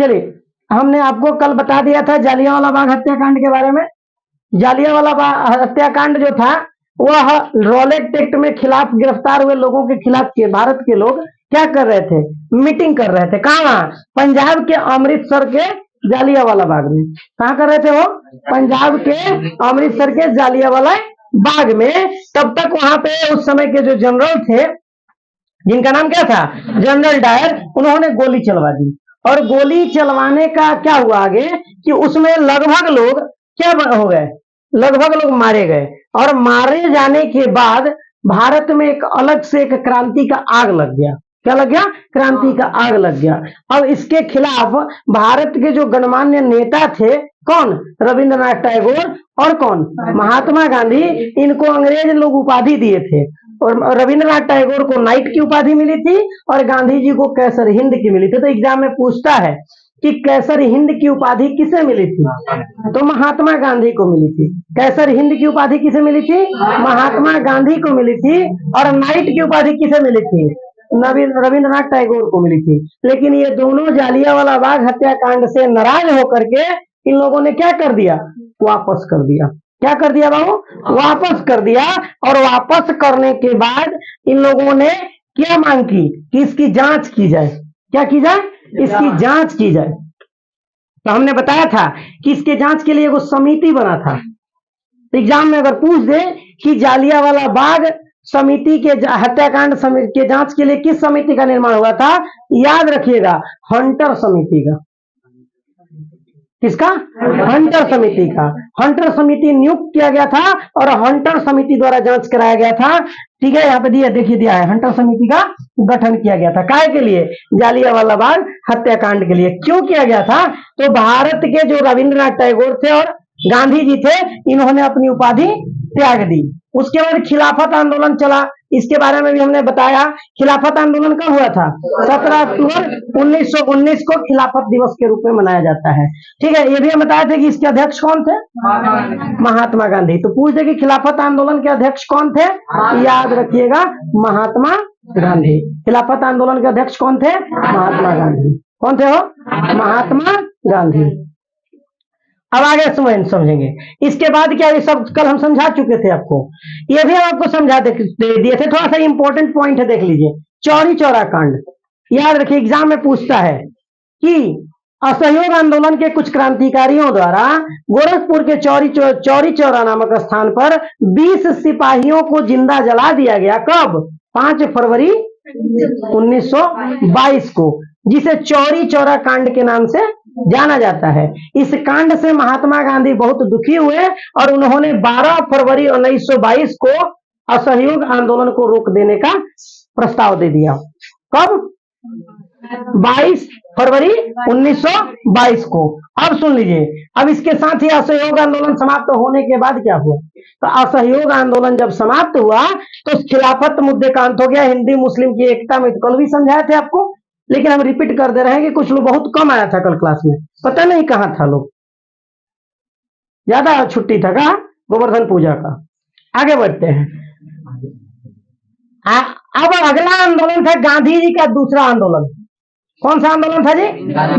चलिए, हमने आपको कल बता दिया था जालियांवाला बाग हत्याकांड के बारे में। जालियांवाला बाग हत्याकांड जो था वह रॉलेट एक्ट में खिलाफ गिरफ्तार हुए लोगों के खिलाफ के भारत के लोग क्या कर रहे थे, मीटिंग कर रहे थे। कहाँ? पंजाब के अमृतसर के जालियांवाला बाग में। कहाँ कर रहे थे वो? पंजाब के अमृतसर के जालियांवाला बाग में। तब तक वहां पे उस समय के जो जनरल थे, जिनका नाम क्या था, जनरल डायर, उन्होंने गोली चलवा दी। और गोली चलवाने का क्या हुआ आगे कि उसमें लगभग लोग क्या हो गए, लगभग लोग मारे गए। और मारे जाने के बाद भारत में एक अलग से एक क्रांति का आग लग गया। क्या लग गया? क्रांति का आग लग गया। अब इसके खिलाफ भारत के जो गणमान्य नेता थे, कौन? रविंद्रनाथ टैगोर और कौन? महात्मा गांधी। इनको अंग्रेज लोग उपाधि दिए थे। और रविंद्रनाथ टैगोर को नाइट की उपाधि मिली थी और गांधी जी को कैसर हिंद की मिली थी। तो एग्जाम में पूछता है कि कैसर हिंद की उपाधि किसे मिली थी? तो महात्मा गांधी को मिली थी। कैसर हिंद की उपाधि किसे मिली थी? महात्मा गांधी को मिली थी। और नाइट की उपाधि किसे मिली थी? रविंद्रनाथ टैगोर को मिली थी। लेकिन ये दोनों जालियांवाला बाग हत्याकांड से नाराज होकर के इन लोगों ने क्या कर दिया? वापस कर दिया। क्या कर दिया बाबू? वापस कर दिया। और वापस करने के बाद इन लोगों ने क्या मांग की कि इसकी जांच की जाए। क्या की जाए? इसकी जांच की जाए। तो हमने बताया था कि इसके जांच के लिए वो समिति बना था। एग्जाम में अगर पूछ दे कि जालियांवाला बाग समिति के हत्याकांड के जांच के लिए किस समिति का निर्माण हुआ था, याद रखिएगा, हंटर समिति का। किसका? हंटर समिति का। हंटर समिति नियुक्त किया गया था और हंटर समिति द्वारा जांच कराया गया था। ठीक है, यहाँ पे दिया, देखिए दिया है, हंटर समिति का गठन किया गया था। काय के लिए? जालियांवाला बाग हत्याकांड के लिए। क्यों किया गया था? तो भारत के जो रविंद्रनाथ टैगोर थे और गांधी जी थे, इन्होंने अपनी उपाधि त्याग दी। उसके बाद खिलाफत आंदोलन चला। इसके बारे में भी हमने बताया। खिलाफत आंदोलन कब हुआ था? 17 अक्टूबर 1919 को खिलाफत दिवस के रूप में मनाया जाता है। ठीक है, ये भी हम बताए थे कि इसके अध्यक्ष कौन थे? महात्मा गांधी। तो पूछ दे कि खिलाफत आंदोलन के अध्यक्ष कौन थे? याद रखिएगा, महात्मा गांधी। खिलाफत आंदोलन के अध्यक्ष कौन थे? महात्मा गांधी। कौन थे वो? महात्मा गांधी। अब आगे समझेंगे। इसके बाद क्या, ये सब कल हम समझा चुके थे आपको। ये भी हम आपको समझा दे दिए थे। थोड़ा सा इंपॉर्टेंट पॉइंट है, देख लीजिए। चौरी चौरा कांड। याद रखिए, एग्जाम में पूछता है कि असहयोग आंदोलन के कुछ क्रांतिकारियों द्वारा गोरखपुर के चौरी चौरा नामक स्थान पर 20 सिपाहियों को जिंदा जला दिया गया। कब? 5 फरवरी 1922 को, जिसे चौरी चौरा कांड के नाम से जाना जाता है। इस कांड से महात्मा गांधी बहुत दुखी हुए और उन्होंने 12 फरवरी 1922 को असहयोग आंदोलन को रोक देने का प्रस्ताव दे दिया। कब? 22 फरवरी 1922 को। अब सुन लीजिए, अब इसके साथ ही असहयोग आंदोलन समाप्त होने के बाद क्या हुआ? तो असहयोग आंदोलन जब समाप्त हुआ तो खिलाफत मुद्दे का अंत हो गया। हिंदू मुस्लिम की एकता में कल भी समझाए थे आपको, लेकिन हम रिपीट कर दे रहे हैं कि कुछ लोग, बहुत कम आया था कल क्लास में, पता नहीं कहां था लोग, ज्यादा छुट्टी था का गोवर्धन पूजा का। आगे बढ़ते हैं। अब अगला आंदोलन था गांधी जी का दूसरा आंदोलन। कौन सा आंदोलन था जी?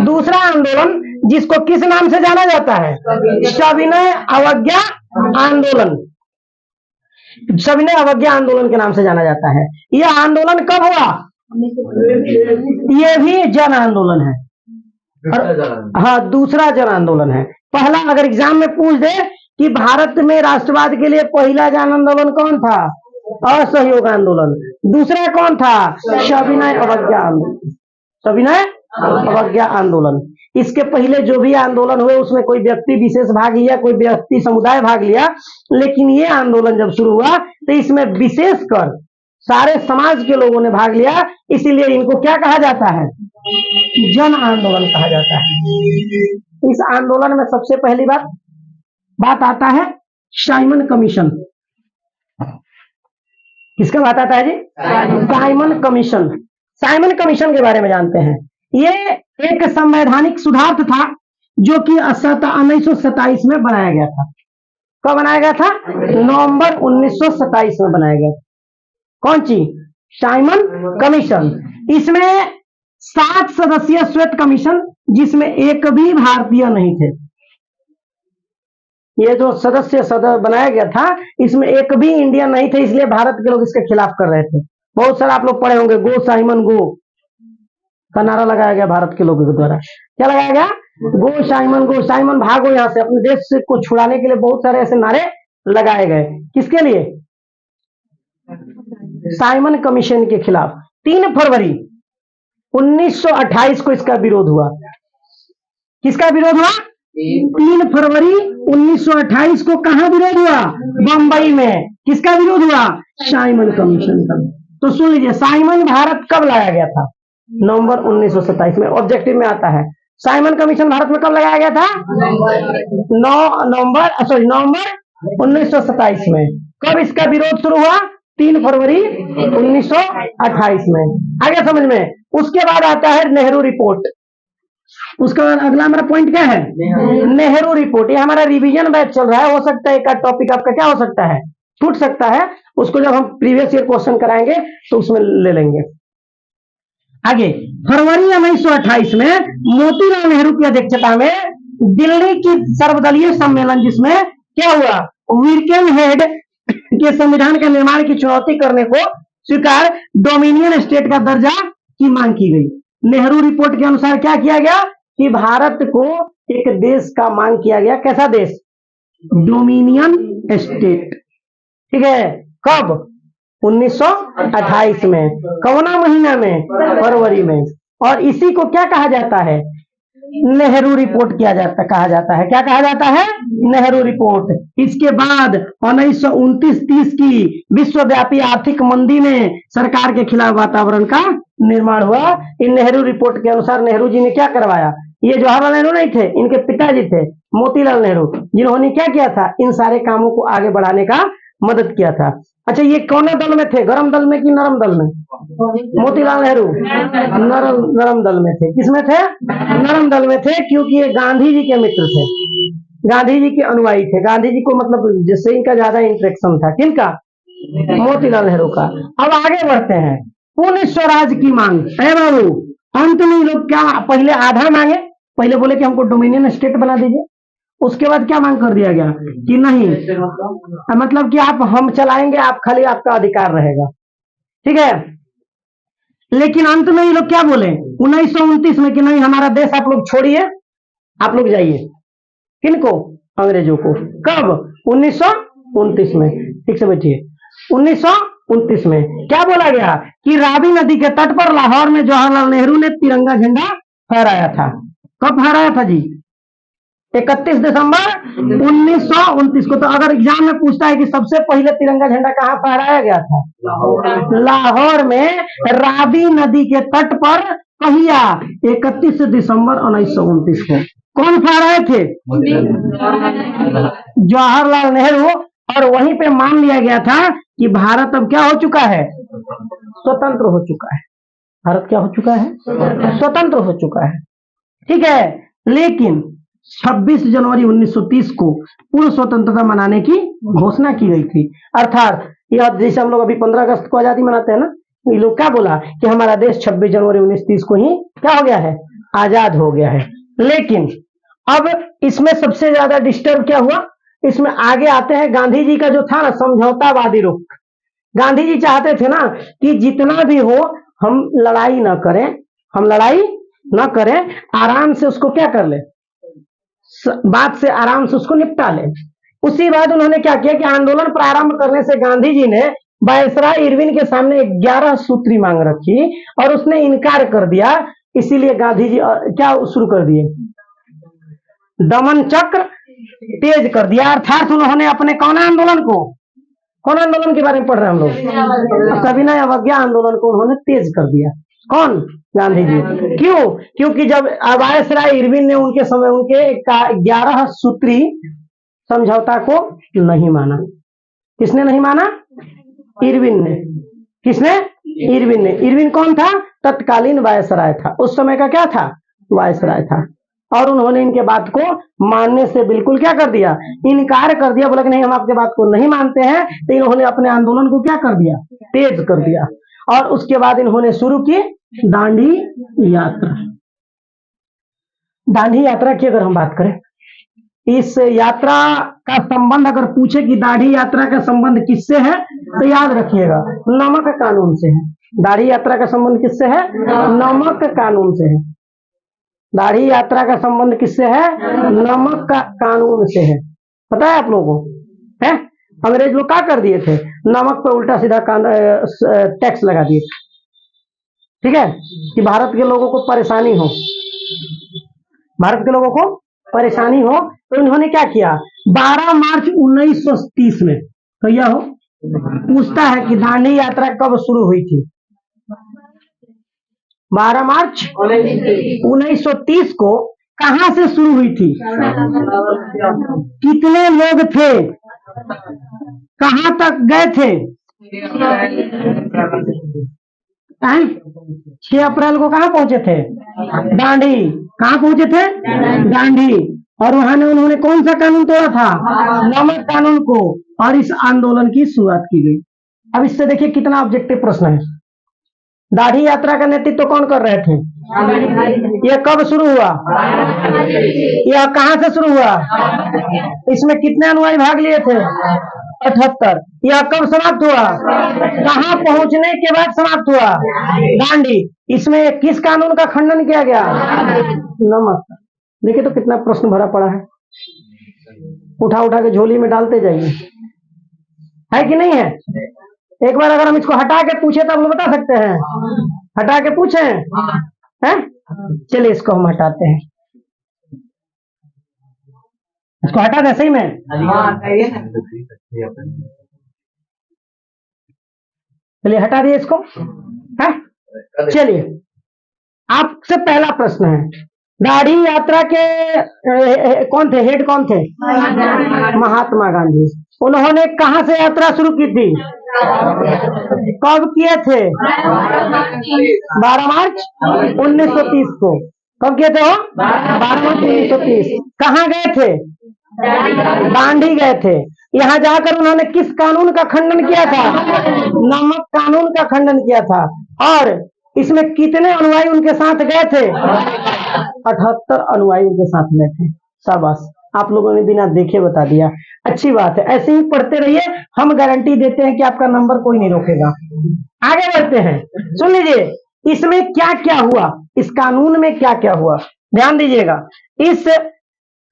दूसरा आंदोलन, जिसको किस नाम से जाना जाता है? सविनय अवज्ञा आंदोलन। सविनय अवज्ञा आंदोलन के नाम से जाना जाता है। यह आंदोलन कब हुआ? ये भी जन आंदोलन है। हाँ, दूसरा जन आंदोलन है। पहला, अगर एग्जाम में पूछ दे कि भारत में राष्ट्रवाद के लिए पहला जन आंदोलन कौन था? असहयोग आंदोलन। दूसरा कौन था? सविनय अवज्ञा आंदोलन। सविनय अवज्ञा आंदोलन। इसके पहले जो भी आंदोलन हुए उसमें कोई व्यक्ति विशेष भाग लिया, कोई व्यक्ति समुदाय भाग लिया, लेकिन ये आंदोलन जब शुरू हुआ तो इसमें विशेषकर सारे समाज के लोगों ने भाग लिया। इसीलिए इनको क्या कहा जाता है? जन आंदोलन कहा जाता है। इस आंदोलन में सबसे पहली बात आता है साइमन कमीशन। किसका बात आता है जी? Simon Commission. साइमन कमीशन के बारे में जानते हैं। ये एक संवैधानिक सुधार था जो कि 1927 में बनाया गया था। कब बनाया गया था? नवंबर 1927 में बनाया गया। कौन सी? Simon commission. इसमें 7 सदस्यीय श्वेत कमीशन जिसमें एक भी भारतीय नहीं थे। ये जो सदस्य बनाया गया था इसमें एक भी इंडियन नहीं थे, इसलिए भारत के लोग इसके खिलाफ कर रहे थे। बहुत सारा आप लोग पढ़े होंगे, गो साइमन गो का नारा लगाया गया भारत के लोगों के द्वारा। क्या लगाया गया? गो साइमन गो, साइमन भागो यहाँ से, अपने देश को छुड़ाने के लिए बहुत सारे ऐसे नारे लगाए गए। किसके लिए? साइमन कमीशन के खिलाफ। 3 फरवरी 1928 को इसका विरोध हुआ। किसका विरोध हुआ? 3 फरवरी 1928 को कहां विरोध हुआ? बंबई में। किसका विरोध हुआ? साइमन कमीशन का। तो सुन लीजिए, साइमन भारत कब लाया गया था? नवंबर 1927 में। ऑब्जेक्टिव में आता है साइमन कमीशन भारत में कब लगाया गया था? नवंबर 1927 में। कब इसका विरोध शुरू हुआ? 3 फरवरी 1928 में। आगे समझ में। उसके बाद आता है नेहरू रिपोर्ट। उसका अगला हमारा पॉइंट क्या है? नेहरू रिपोर्ट। ये हमारा रिवीजन बैच चल रहा है, हो सकता है एक टॉपिक आपका क्या हो सकता है, छूट सकता है। उसको जब हम प्रीवियस ईयर क्वेश्चन कराएंगे तो उसमें ले लेंगे। आगे फरवरी 1928 में मोतीलाल नेहरू की अध्यक्षता में दिल्ली की सर्वदलीय सम्मेलन, जिसमें क्या हुआ? विर्केनहेड के संविधान के निर्माण की चुनौती करने को स्वीकार डोमिनियन स्टेट का दर्जा की मांग की गई। नेहरू रिपोर्ट के अनुसार क्या किया गया कि भारत को एक देश का मांग किया गया। कैसा देश? Dominion state. ठीक है। कब? 1928 में। कौना महीना में? फरवरी में। और इसी को क्या कहा जाता है? नेहरू रिपोर्ट कहा जाता है। क्या कहा जाता है? नेहरू रिपोर्ट। इसके बाद 1929-30 की विश्वव्यापी आर्थिक मंदी में सरकार के खिलाफ वातावरण का निर्माण हुआ। इन नेहरू रिपोर्ट के अनुसार नेहरू जी ने क्या करवाया? ये जवाहरलाल नेहरू नहीं थे, इनके पिताजी थे मोतीलाल नेहरू, जिन्होंने क्या किया था? इन सारे कामों को आगे बढ़ाने का मदद किया था। अच्छा, ये कौन दल में थे? गरम दल में कि नरम दल में? मोतीलाल नेहरू नरम दल में थे। किसमें थे? नरम दल में थे, क्योंकि ये गांधी जी के मित्र थे, गांधी जी के अनुयायी थे। गांधी जी को मतलब जिससे इनका ज्यादा इंटरेक्शन था। किनका? मोतीलाल नेहरू का। अब आगे बढ़ते हैं। पूर्ण स्वराज की मांग। है बाबू, अंत में लोग क्या पहले आधा मांगे? पहले बोले कि हमको डोमिनियन स्टेट बना दीजिए। उसके बाद क्या मांग कर दिया गया कि नहीं, मतलब कि आप हम चलाएंगे, आप खाली आपका अधिकार रहेगा। ठीक है। लेकिन अंत में ये लोग क्या बोले 1929 में कि नहीं, हमारा देश आप लोग छोड़िए, आप लोग जाइए। किनको? अंग्रेजों को। कब? 1929 में। ठीक से बैठिए। 1929 में क्या बोला गया कि रावी नदी के तट पर लाहौर में जवाहरलाल नेहरू ने तिरंगा झंडा फहराया था। कब फहराया था जी? 31 दिसंबर 1929 को। तो अगर एग्जाम में पूछता है कि सबसे पहले तिरंगा झंडा कहाँ फहराया गया था? लाहौर में रावी नदी के तट पर। कहिया? 31 दिसंबर 1929 को। कौन फहराए थे? जवाहरलाल नेहरू। और वहीं पे मान लिया गया था कि भारत अब क्या हो चुका है? स्वतंत्र हो चुका है। भारत क्या हो चुका है? स्वतंत्र हो चुका है। ठीक है। लेकिन 26 जनवरी 1930 को पूर्ण स्वतंत्रता मनाने की घोषणा की गई थी। अर्थात यह जैसे हम लोग अभी 15 अगस्त को आजादी मनाते हैं ना, ये लोग क्या बोला कि हमारा देश 26 जनवरी 1930 को ही क्या हो गया है? आजाद हो गया है। लेकिन अब इसमें सबसे ज्यादा डिस्टर्ब क्या हुआ? इसमें आगे आते हैं गांधी जी का जो था ना समझौतावादी रुख। गांधी जी चाहते थे ना कि जितना भी हो हम लड़ाई ना करें, हम लड़ाई ना करें, आराम से उसको क्या कर ले, बात से आराम से उसको निपटा ले। उसी बाद उन्होंने क्या किया कि आंदोलन प्रारंभ करने से गांधी जी ने वायसराय इरविन के सामने 11 सूत्री मांग रखी और उसने इनकार कर दिया। इसीलिए गांधी जी क्या शुरू कर दिए? दमन चक्र तेज कर दिया। अर्थात उन्होंने अपने कौन आंदोलन के बारे में पढ़ रहे हैं हम लोग? सविनय अवज्ञा आंदोलन को उन्होंने तेज कर दिया। कौन? गांधी जी। क्यों? क्योंकि जब वायसराय इरविन ने उनके समय उनके 11 सूत्री समझौता को नहीं माना। किसने नहीं माना? इरविन ने। किसने? इरविन ने। इरविन कौन था? तत्कालीन वायसराय था। उस समय का क्या था? वायसराय था। और उन्होंने इनके बात को मानने से बिल्कुल क्या कर दिया? इनकार कर दिया। बोला कि नहीं, हम आपके बात को नहीं मानते हैं। तो इन्होंने अपने आंदोलन को क्या कर दिया? तेज कर दिया। और उसके बाद इन्होंने शुरू की दांडी यात्रा। दांडी यात्रा की अगर हम बात करें, इस यात्रा का संबंध अगर पूछे कि दाढ़ी यात्रा का संबंध किससे है, तो याद रखिएगा नमक कानून से है। दाढ़ी यात्रा का संबंध किससे है? नमक कानून से है। दाढ़ी यात्रा का संबंध किससे है? नमक का कानून से है। पता है आप लोगों को? है अंग्रेज लोग क्या कर दिए थे? नमक पर उल्टा सीधा टैक्स लगा दिए, ठीक है, कि भारत के लोगों को परेशानी हो, भारत के लोगों को परेशानी हो। तो इन्होंने क्या किया? 12 मार्च 1930 में, तो यह हो पूछता है कि दांडी यात्रा कब शुरू हुई थी? 12 मार्च 1930 को कहां से शुरू हुई थी? कितने लोग थे? कहां तक गए थे? 6 अप्रैल को कहां पहुंचे थे? दांडी। कहां पहुंचे थे? दांडी। और वहां ने उन्होंने कौन सा कानून तोड़ा था? नमक कानून को। और इस आंदोलन की शुरुआत की गई। अब इससे देखिए कितना ऑब्जेक्टिव प्रश्न है। दाढ़ी यात्रा का नेतृत्व कौन कर रहे थे? यह कब शुरू हुआ? यह कहां से शुरू हुआ? इसमें कितने अनुयायी भाग लिए थे? 78। यह कब समाप्त हुआ? कहां पहुंचने के बाद समाप्त हुआ? दांडी। इसमें किस कानून का खंडन किया गया? नमक। देखिए तो कितना प्रश्न भरा पड़ा है, उठा उठा के झोली में डालते जाइए, है कि नहीं है? एक बार अगर हम इसको हटा के पूछे तो हम लोग बता सकते हैं? हटा के पूछे हैं? चलिए इसको हम हटाते हैं, इसको हटा दें सही में। चलिए हटा दिए इसको, है? चलिए आपसे पहला प्रश्न है, दाढ़ी यात्रा के कौन थे? हेड कौन थे? महात्मा गांधी। उन्होंने कहां से यात्रा शुरू की थी? कब किए थे? 12 मार्च 1930 को। कब किए थे वो? 12 मार्च 1930। कहाँ गए थे? दांडी गए थे। यहाँ जाकर उन्होंने किस कानून का खंडन किया था? नमक कानून का खंडन किया था। और इसमें कितने अनुयायी उनके साथ गए थे? 78 अनुयायी उनके साथ गए थे। शाबाश, आप लोगों ने बिना देखे बता दिया। अच्छी बात है, ऐसे ही पढ़ते रहिए, हम गारंटी देते हैं कि आपका नंबर कोई नहीं रोकेगा। आगे बढ़ते हैं, सुन लीजिए इसमें क्या क्या हुआ, इस कानून में क्या क्या हुआ, ध्यान दीजिएगा। इस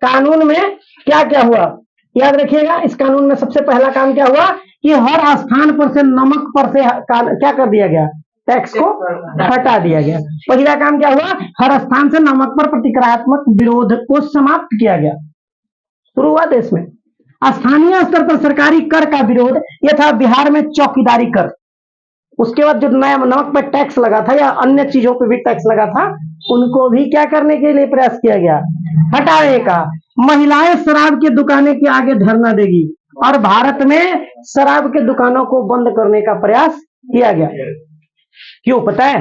कानून में क्या क्या हुआ याद रखिएगा। इस कानून में सबसे पहला काम क्या हुआ कि हर स्थान पर से नमक पर से क्या कर दिया गया? टैक्स को हटा दिया गया। पहला काम क्या हुआ? हर स्थान से नमक पर प्रतिक्रियात्मक विरोध को समाप्त किया गया। शुरू हुआ देश में स्थानीय स्तर पर सरकारी कर का विरोध। यह था बिहार में चौकीदारी कर। उसके बाद जो नया नमक पर टैक्स लगा था या अन्य चीजों पर भी टैक्स लगा था, उनको भी क्या करने के लिए प्रयास किया गया? हटाने का। महिलाएं शराब की दुकानें के आगे धरना देगी और भारत में शराब के दुकानों को बंद करने का प्रयास किया गया। क्यों पता है?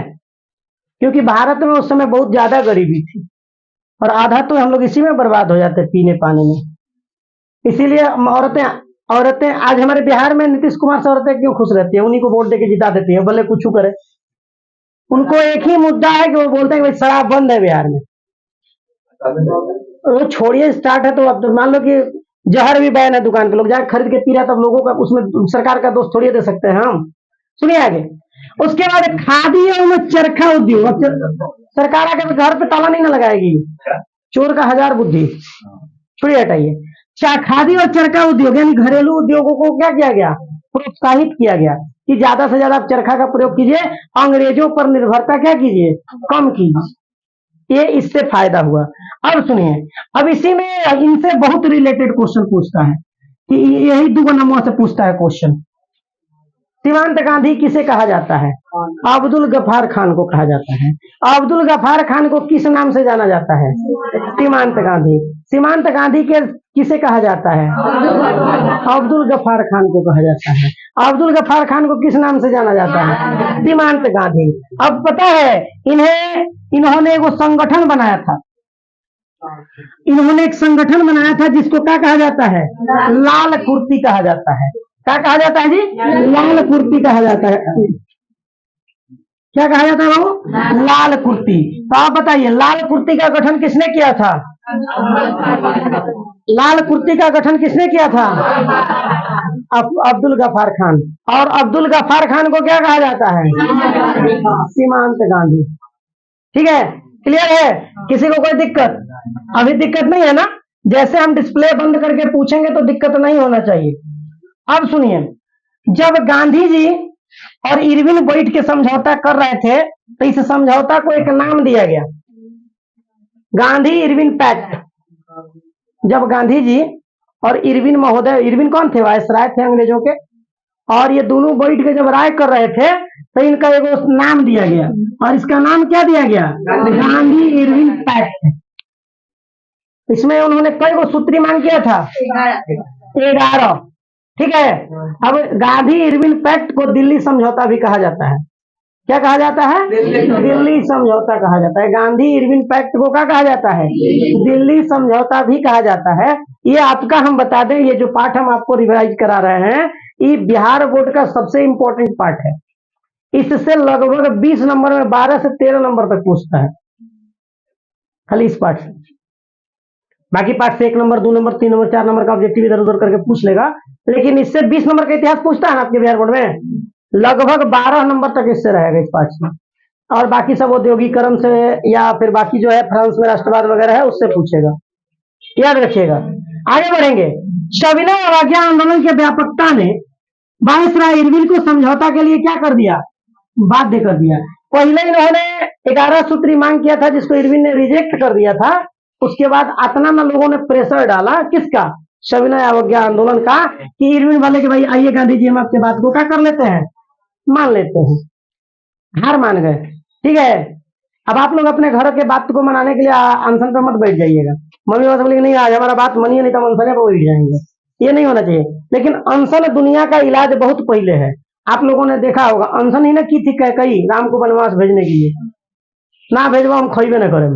क्योंकि भारत में उस समय बहुत ज्यादा गरीबी थी और आधा तो हम लोग इसी में बर्बाद हो जाते पीने पानी में। इसीलिए औरतें आज हमारे बिहार में नीतीश कुमार से औरतें क्यों खुश रहती है? उन्हीं को वोट देके जिता देती है, भले कुछ करे। उनको एक ही मुद्दा है कि वो बोलते हैं कि भाई शराब बंद है बिहार में। वो छोड़िए स्टार्ट है तो अब तो मान लो कि जहर भी बैन है दुकान पे, लोग जाकर खरीद के पी रहा, तब लोगों का उसमें सरकार का दोष थोड़ी दे सकते हैं हम। सुनिए आगे। उसके बाद खादी एवं चरखा उद्योग। सरकार आकर घर पे ताला नहीं ना लगाएगी, चोर का हजार बुद्धि। छोड़िए हटाइए। खादी और चरखा उद्योग यानी घरेलू उद्योगों को क्या किया गया? प्रोत्साहित किया गया कि ज्यादा से ज्यादा आप चरखा का प्रयोग कीजिए, अंग्रेजों पर निर्भरता क्या कीजिए? कम कीजिए। ये इससे फायदा हुआ। अब सुनिए, अब इसी में इनसे बहुत रिलेटेड क्वेश्चन पूछता है कि यही 2 नंबर से पूछता है क्वेश्चन। सीमांत गांधी किसे कहा जाता है? अब्दुल गफ्फार खान को कहा जाता है। अब्दुल गफ्फार खान को किस नाम से जाना जाता है? सीमांत गांधी। सीमांत गांधी के किसे कहा जाता है? अब्दुल गफ्फार खान को कहा जाता है। अब्दुल गफ्फार खान को किस नाम से जाना जाता है? सीमांत गांधी। अब पता है इन्होंने एक संगठन बनाया था। इन्होंने एक संगठन बनाया था जिसको क्या कहा जाता है? लाल कुर्ती कहा जाता है। क्या कहा जाता है जी? लाल कुर्ती कहा जाता है। क्या कहा जाता है बाबू? लाल कुर्ती। तो आप बताइए लाल कुर्ती का गठन किसने किया था? लाल कुर्ती का गठन किसने किया था? अब्दुल गफ्फार खान। और अब्दुल गफ्फार खान को क्या कहा जाता है? सीमांत गांधी। ठीक है, क्लियर है? किसी को कोई दिक्कत? अभी दिक्कत नहीं है ना? जैसे हम डिस्प्ले बंद करके पूछेंगे तो दिक्कत नहीं होना चाहिए। अब सुनिए, जब गांधी जी और इरविन बैठ के समझौता कर रहे थे तो इस समझौता को एक नाम दिया गया, गांधी इरविन पैक्ट। जब गांधी जी और इरविन महोदय, इरविन कौन थे? वायसराय थे अंग्रेजों के, और ये दोनों बैठ के जब राय कर रहे थे तो इनका एक नाम दिया गया, और इसका नाम क्या दिया गया? Gandhi Irwin pact. इसमें उन्होंने कई गो सूत्री मांग किया था? 11। ठीक है। अब गांधी इरविन पैक्ट को दिल्ली समझौता भी कहा जाता है। क्या कहा जाता है? दिल्ली समझौता कहा जाता है। गांधी इरविन पैक्ट को क्या कहा जाता है? दिल्ली समझौता भी कहा जाता है। ये आपका हम बता दें, ये जो पाठ हम आपको रिवाइज करा रहे हैं, ये बिहार बोर्ड का सबसे इंपॉर्टेंट पाठ है। इससे लगभग 20 नंबर में 12 से 13 नंबर तक पूछता है, खाली इस पाठ से। बाकी पाठ से 1 नंबर, 2 नंबर, 3 नंबर, 4 नंबर का ऑब्जेक्टिव इधर उधर करके पूछ लेगा, लेकिन इससे 20 नंबर का इतिहास पूछता है ना आपके बिहार बोर्ड में, लगभग 12 नंबर तक इससे रहेगा इस पाठ से। और बाकी सब औद्योगिकरण से या फिर बाकी जो है फ्रांस में राष्ट्रवाद वगैरह है उससे पूछेगा, याद रखिएगा। आगे बढ़ेंगे। सविनय अवज्ञा आंदोलन की व्यापकता ने वायसराय इरविन को समझौता के लिए क्या कर दिया? बाध्य कर दिया। पहले इन्होंने 11 सूत्री मांग किया था जिसको इरविन ने रिजेक्ट कर दिया था। उसके बाद अतना में लोगों ने प्रेशर डाला, किसका? सविनय अवज्ञा आंदोलन का, कि इरविन वाले कि भाई आइए गांधी जी हम आपके बात को क्या कर लेते हैं? मान लेते हैं। हार मान गए। ठीक है। अब आप लोग अपने घर के बात को मनाने के लिए अनशन पर मत बैठ जाइएगा। मम्मी पापा बोलेंगे नहीं आज हमारा बात मानिए नहीं तो हम अनशन पर बैठ जाएंगे, ये नहीं होना चाहिए। लेकिन अनशन दुनिया का इलाज बहुत पहले है। आप लोगों ने देखा होगा अनशन ही ना की थी कैकई राम को वनवास भेजने के लिए, ना भेजवा हम खइबे न करें।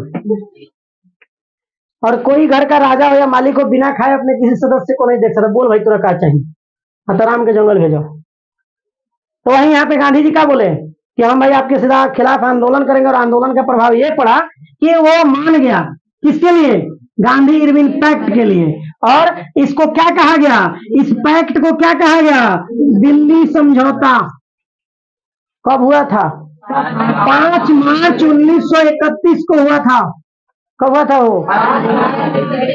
और कोई घर का राजा हो या मालिक हो बिना खाए अपने किसी सदस्य को नहीं देख सकता, बोल भाई तुरा क्या चाहिए, हतराम के जंगल भेजो। तो वहीं यहाँ पे गांधी जी क्या बोले कि हम भाई आपके सीधा खिलाफ आंदोलन करेंगे, और आंदोलन का प्रभाव ये पड़ा कि वो मान गया। किसके लिए? गांधी इरविन पैक्ट के लिए। और इसको क्या कहा गया? इस पैक्ट को क्या कहा गया? दिल्ली समझौता। कब हुआ था? 5 मार्च 1931 को हुआ था। कब हुआ था वो?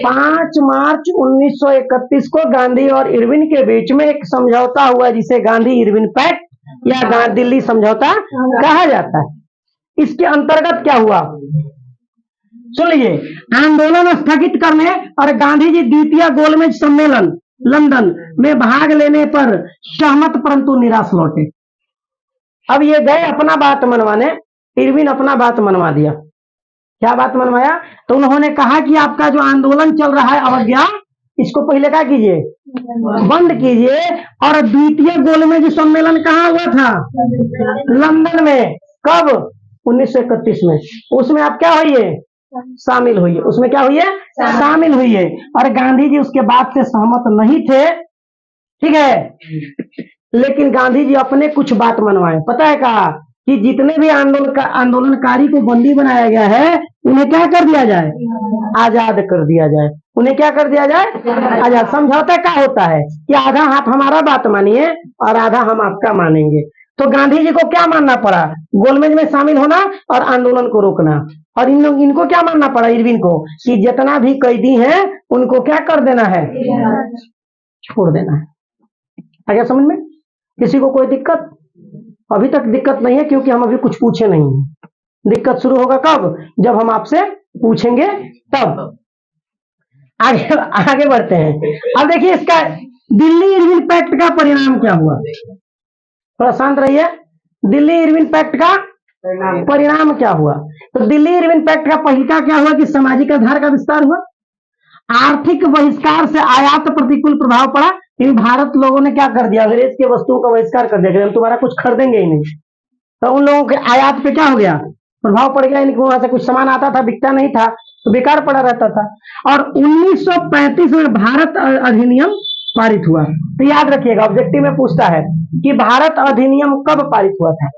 5 मार्च 1931 को गांधी और इरविन के बीच में एक समझौता हुआ जिसे गांधी इरविन पैक्ट या दिल्ली समझौता कहा जाता है। इसके अंतर्गत क्या हुआ सुन लीजिए। आंदोलन स्थगित करने और गांधी जी द्वितीय गोलमेज सम्मेलन लंदन में भाग लेने पर सहमत परंतु निराश लौटे। अब ये गए अपना बात मनवाने, इरविन अपना बात मनवा दिया। क्या बात मनवाया? तो उन्होंने कहा कि आपका जो आंदोलन चल रहा है अवज्ञा, इसको पहले क्या कीजिए? बंद कीजिए। और द्वितीय गोलमेज सम्मेलन कहाँ हुआ था? लंदन में। कब? 1931 में। उसमें आप क्या हुई? शामिल हुई। उसमें क्या हुई? शामिल हुई। और गांधी जी उसके बाद से सहमत नहीं थे। ठीक है। लेकिन गांधी जी अपने कुछ बात मनवाए। पता है कहा कि जितने भी आंदोलनकारी को बंदी बनाया गया है उन्हें क्या कर दिया जाए? आजाद कर दिया जाए। उन्हें क्या कर दिया जाए? आजाद। समझौता क्या होता है कि आधा आप हमारा बात मानिए और आधा हम आपका मानेंगे। तो गांधी जी को क्या मानना पड़ा? गोलमेज में शामिल होना और आंदोलन को रोकना। और इनको क्या मानना पड़ा? इरविन को कि जितना भी कैदी हैं उनको क्या कर देना है? छोड़ देना है। आ गया समझ में? किसी को कोई दिक्कत? अभी तक दिक्कत नहीं है क्योंकि हम अभी कुछ पूछे नहीं है। दिक्कत शुरू होगा कब? जब हम आपसे पूछेंगे तब। आगे बढ़ते हैं। अब देखिए इसका दिल्ली इरविन पैक्ट का परिणाम क्या हुआ? थोड़ा शांत रहिए। दिल्ली इरविन पैक्ट का परिणाम क्या हुआ? तो दिल्ली इरविन पैक्ट का पहिला क्या हुआ कि सामाजिक आधार का विस्तार हुआ। आर्थिक बहिष्कार से आयात प्रतिकूल प्रभाव पड़ा। इन भारत लोगों ने क्या कर दिया? अंग्रेज के वस्तुओं का बहिष्कार कर दिया, हम तुम्हारा कुछ खरीदेंगे ही नहीं। तो उन लोगों के आयात पे क्या हो गया? प्रभाव पड़ गया। इनके वहां से कुछ सामान आता था, बिकता नहीं था, तो बेकार पड़ा रहता था। और 1935 में भारत अधिनियम पारित हुआ। तो याद रखिएगा ऑब्जेक्टिव में पूछता है कि भारत अधिनियम कब पारित हुआ था?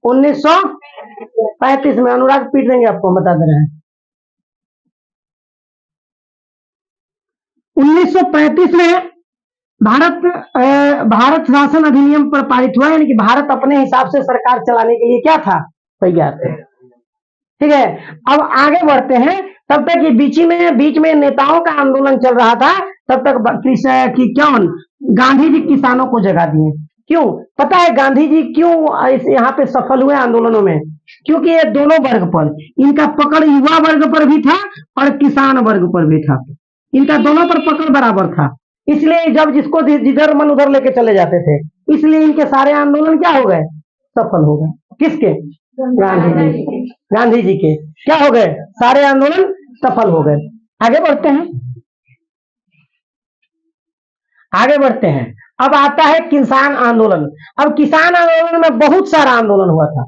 1935 में। अनुराग पीट देंगे आपको, बता दे रहे हैं। 1935 में भारत शासन अधिनियम पर पारित हुआ, यानी कि भारत अपने हिसाब से सरकार चलाने के लिए क्या था, तैयार थे। ठीक है, अब आगे बढ़ते हैं। तब तक ये बीच में नेताओं का आंदोलन चल रहा था। तब तक क्यों गांधी जी किसानों को जगा दिए। क्यों पता है गांधी जी क्यों यहाँ पे सफल हुए आंदोलनों में? क्योंकि ये दोनों वर्ग पर इनका पकड़ युवा वर्ग पर भी था और किसान वर्ग पर भी था। इनका दोनों पर पकड़ बराबर था। इसलिए जब जिसको जिधर मन उधर लेके चले जाते थे, इसलिए इनके सारे आंदोलन क्या हो गए, सफल हो गए। किसके? गांधी जी के क्या हो गए, सारे आंदोलन सफल हो गए। आगे बढ़ते हैं, आगे बढ़ते हैं। अब आता है किसान आंदोलन। अब किसान आंदोलन में बहुत सारा आंदोलन हुआ था।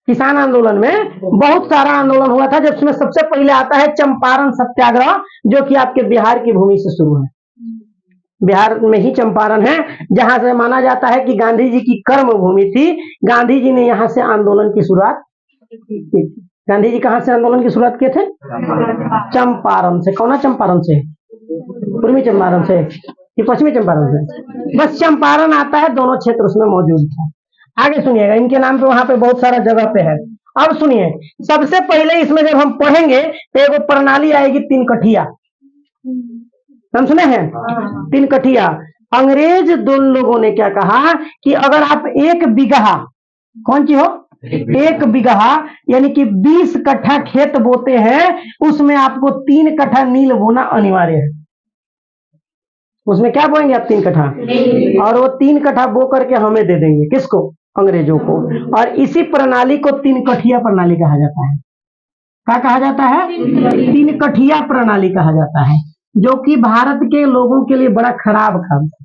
किसान आंदोलन में बहुत सारा आंदोलन हुआ था, जिसमें सबसे पहले आता है चंपारण सत्याग्रह, जो कि आपके बिहार की भूमि से शुरू है। बिहार में ही चंपारण है, जहां से माना जाता है कि गांधी जी की कर्म भूमि थी। गांधी जी ने यहां से आंदोलन की शुरुआत की थी। गांधी जी कहां से आंदोलन की शुरुआत किए थे? चंपारण से। कौन चंपारण से? पूर्वी चंपारण से कि पश्चिमी चंपारण से? बस चंपारण आता है, दोनों क्षेत्र उसमें मौजूद था। आगे सुनिएगा, इनके नाम पे वहां पे बहुत सारा जगह पे है। अब सुनिए, सबसे पहले इसमें जब हम पढ़ेंगे तो एक प्रणाली आएगी, तीन कठिया। हम सुने हैं तीन कठिया। अंग्रेज दोनों लोगों ने क्या कहा कि अगर आप 1 बीघा, कौन सी हो, 1 बीघा यानी कि 20 कट्ठा खेत बोते हैं, उसमें आपको 3 कट्ठा नील बोना अनिवार्य है। उसमें क्या बोएंगे आप? 3 कट्ठा। और वो 3 कट्ठा बो करके हमें दे देंगे। किसको? अंग्रेजों को। और इसी प्रणाली को 3 कठिया प्रणाली कहा जाता है। क्या कहा जाता है? 3 कठिया प्रणाली कहा जाता है, जो कि भारत के लोगों के लिए बड़ा खराब काम था।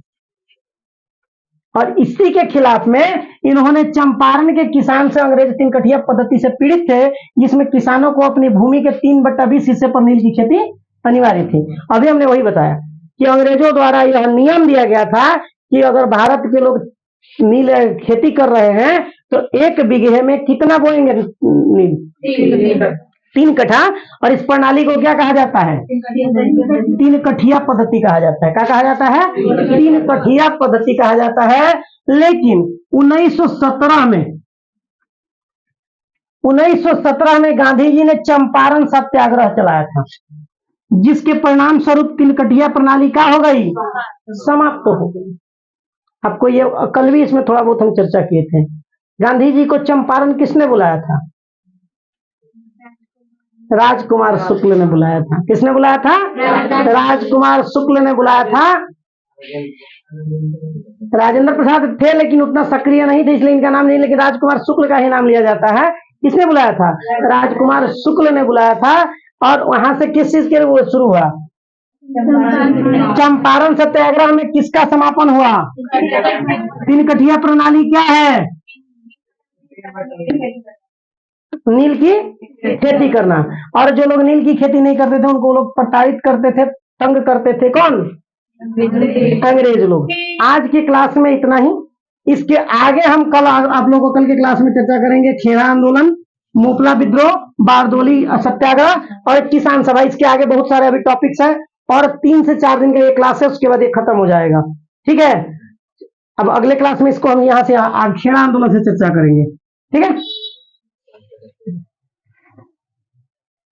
और इसी के खिलाफ में इन्होंने चंपारण के किसान से, अंग्रेज 3 कठिया पद्धति से पीड़ित थे, जिसमें किसानों को अपनी भूमि के 3/20 हिस्से पर नील की खेती अनिवार्य थी। अभी हमने वही बताया कि अंग्रेजों द्वारा यह नियम दिया गया था कि अगर भारत के लोग नील खेती कर रहे हैं तो 1 बीघे में कितना बोएंगे नील? 3 कट्ठा। और इस प्रणाली को क्या कहा जाता है? 3 कठिया पद्धति कहा जाता है। क्या कहा जाता है? 3 कठिया पद्धति कहा जाता है। लेकिन 1917 में गांधी जी ने चंपारण सत्याग्रह चलाया था, जिसके परिणाम स्वरूप 3 कठिया प्रणाली क्या हो गई? समाप्त हो गई। आपको ये कल भी इसमें थोड़ा बहुत हम चर्चा किए थे। गांधी जी को चंपारण किसने बुलाया था? राजकुमार शुक्ल ने बुलाया था। किसने बुलाया था? राजकुमार शुक्ल ने बुलाया था। राजेंद्र प्रसाद थे लेकिन उतना सक्रिय नहीं थे, इसलिए इनका नाम नहीं, लेकिन राजकुमार शुक्ल का ही नाम लिया जाता है। किसने बुलाया था? राजकुमार शुक्ल ने बुलाया था। और वहां से किस चीज के वो शुरू हुआ? चंपारण सत्याग्रह में किसका समापन हुआ? 3 कठिया प्रणाली क्या है? नील की खेती करना। और जो लोग नील की खेती नहीं करते थे उनको लोग प्रताड़ित करते थे, तंग करते थे। कौन? अंग्रेज लोग। आज की क्लास में इतना ही। इसके आगे हम कल, आप लोगों को कल के क्लास में चर्चा करेंगे खेड़ा आंदोलन, मोपला विद्रोह, बारदोली सत्याग्रह और किसान सभा। इसके आगे बहुत सारे अभी टॉपिक्स हैं और 3 से 4 दिन का ये क्लास है, उसके बाद ये खत्म हो जाएगा। ठीक है, अब अगले क्लास में इसको हम यहाँ से खेड़ा आंदोलन से चर्चा करेंगे। ठीक है।